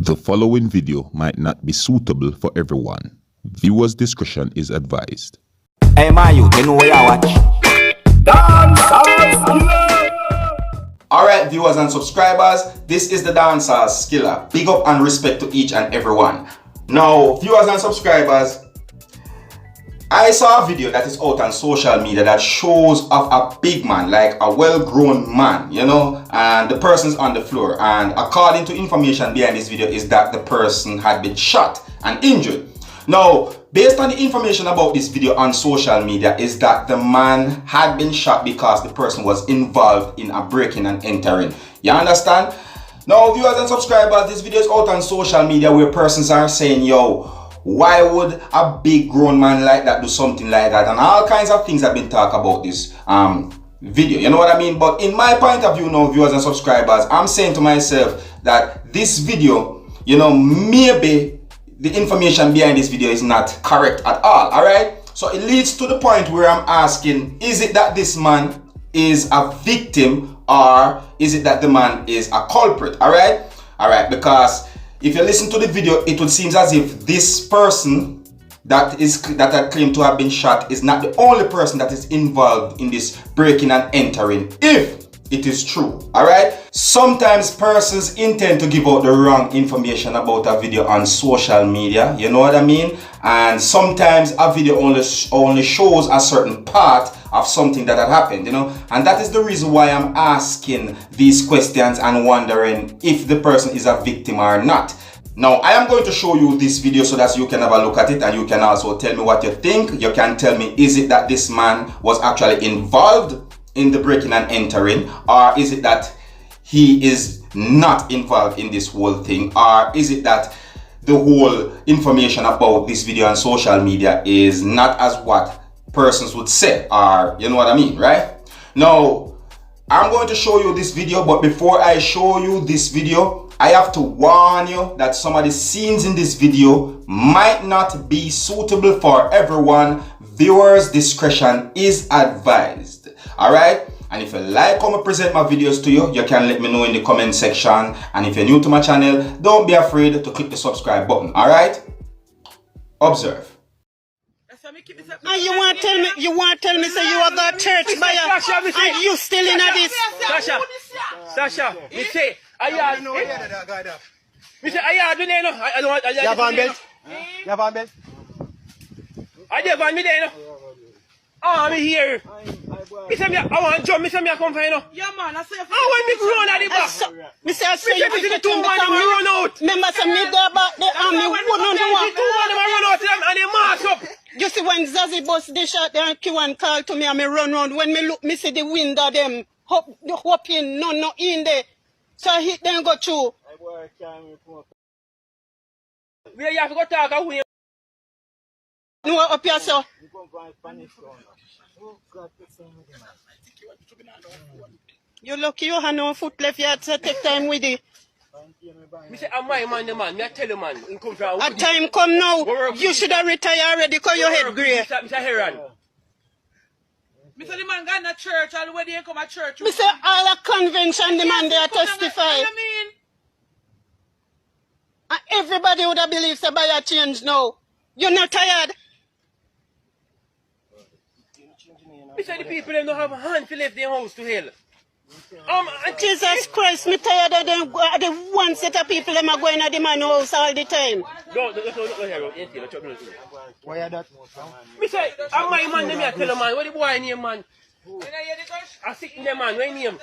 The following video might not be suitable for everyone. Viewers' discretion is advised. Hey man, you know where I watch? Dancehall. Alright viewers and subscribers, this is the Dancehall Skilla. Big up and respect to each and everyone. Now viewers and subscribers, I saw a video that is out on social media that shows of a big man, like a well-grown man, you know, and the person's on the floor, and according to information behind this video is that the person had been shot and injured. Now, based on the information about this video on social media is that the man had been shot because the person was involved in a breaking and entering. You understand? Now, viewers and subscribers, this video is out on social media where persons are saying, yo, why would a big grown man like that do something like that? And all kinds of things have been talked about this video. You know what I mean? But in my point of view now, viewers and subscribers, I'm saying to myself that this video, you know, maybe the information behind this video is not correct at all. Alright? So it leads to the point where I'm asking, is it that this man is a victim or is it that the man is a culprit? Alright? Alright, because if you listen to the video, it would seem as if this person that I claim to have been shot is not the only person that is involved in this breaking and entering, if it is true. Alright? Sometimes persons intend to give out the wrong information about a video on social media, you know what I mean? And sometimes a video only shows a certain part of something that had happened, you know, and that is the reason why I'm asking these questions and wondering if the person is a victim or not. Now, I am going to show you this video so that you can have a look at it and you can also tell me what you think. You can tell me, is it that this man was actually involved in the breaking and entering, or is it that he is not involved in this whole thing, or is it that the whole information about this video on social media is not as what persons would say, or you know what I mean, right? Now, I'm going to show you this video, but before I show you this video, I have to warn you that some of the scenes in this video might not be suitable for everyone. Viewers' discretion is advised. Alright? And if you like how I present my videos to you, you can let me know in the comment section. And if you're new to my channel, don't be afraid to click the subscribe button. Alright? Observe. And you want to tell me say you are the church buyer and you still in this? Sasha, me say, I have no idea that guy there. Me say, I have no idea. I don't want. You have one belt? You have one belt? I have one me there, no. Oh, me here. Me say me, I want jump. Me say me I come for you, no. Yeah, man. I say. I want me run at the back. Me say I say you me the 2 man them run out. Remember some me go back the army wouldn't do the 2 man them run out and they march up. You see when Zazie bus the shot there and Q1 call to me and me run round. When me look, me see the window them hoping no in there. So I hit them go through. Where you have to go talk away. No up here, sir. You lucky you have no foot left yet, so take time with it. Me say, I'm my man, the man. Me I tell you, man. A time come now. You should have retired already because your head grey. Mr. Heron. Mr. The man got in a church, all the way they come to church. Me say all a convention the man there testify. What you mean? And everybody would have believed say buy a change now. You're not tired? Me say the people them don't have a hand to leave their house to hell. Jesus Christ, me tired of them. The one set of people them are going to the man house all the time. No, why are that? Me say, I'm my man, them here tell a man, what the boy name, man? I sit in the man, what name?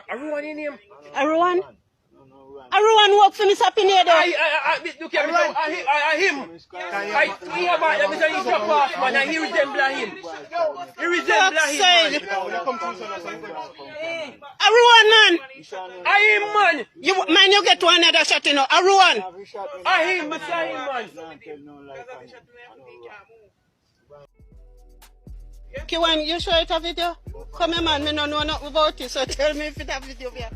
Everyone in name? Everyone? Everyone work for me Sappy Nedo. Look at him. He about them, he's your boss, man, and he resembles him. He resembles him, Everyone, man. I him, man. You get to another shot, you know. Everyone. I him, man. Kiwan, you show it a video? Come here, man. Me no know nothing about it, so tell me if it a video here.